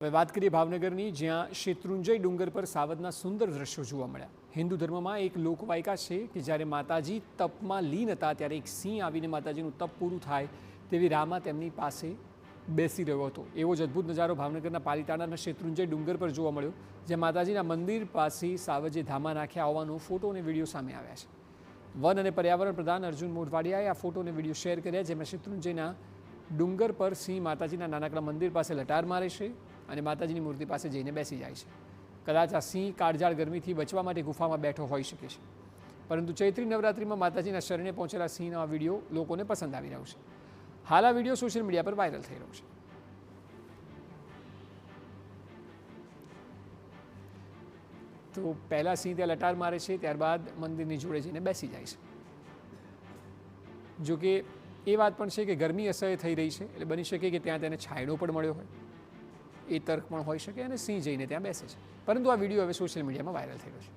હવે વાત કરીએ ભાવનગરની, જ્યાં શેત્રુંજય ડુંગર પર સાવજના સુંદર દ્રશ્યો જોવા મળ્યા. હિન્દુ ધર્મમાં એક લોકવાયકા છે કે જ્યારે માતાજી તપમાં લીન હતા ત્યારે એક સિંહ આવીને માતાજીનું તપ પૂરું થાય તેવી રાહમાં તેમની પાસે બેસી રહ્યો હતો. એવો જ અદ્ભુત નજારો ભાવનગરના પાલિતાણાના શેત્રુંજય ડુંગર પર જોવા મળ્યો, જ્યાં માતાજીના મંદિર પાસે સાવજે ધામા નાખ્યા હોવાનો ફોટો અને વિડીયો સામે આવ્યા છે. વન અને પર્યાવરણ પ્રધાન અર્જુન મોઢવાડિયાએ આ ફોટો અને વિડીયો શેર કર્યા, જેમાં શેત્રુંજયના ડુંગર પર સિંહ માતાજીના નાનકડા મંદિર પાસે લટાર મારે છે અને માતાજીની મૂર્તિ પાસે જઈને બેસી જાય છે. કદાચ આ સિંહ કાળઝાળ ગરમીથી બચવા માટે ગુફામાં બેઠો હોઈ શકે છે, પરંતુ ચૈત્રી નવરાત્રિમાં માતાજીના શરણે પહોંચેલા સિંહનો આ વિડીયો લોકોને પસંદ આવી રહ્યો છે. હાલ આ વિડીયો સોશિયલ મીડિયા પર વાયરલ થઈ રહ્યો છે. તો પહેલાં સિંહ ત્યાં લટાર મારે છે, ત્યારબાદ મંદિરની જોડે જઈને બેસી જાય છે. જોકે એ વાત પણ છે કે ગરમી અસહ્ય થઈ રહી છે, એટલે બની શકે કે ત્યાં તેને છાંયડો પણ મળ્યો હોય, એ તર્ક પણ હોઈ શકે અને સિંહ જઈને ત્યાં બેસે છે. પરંતુ આ વિડીયો હવે સોશિયલ મીડિયામાં વાયરલ થઈ રહ્યો છે.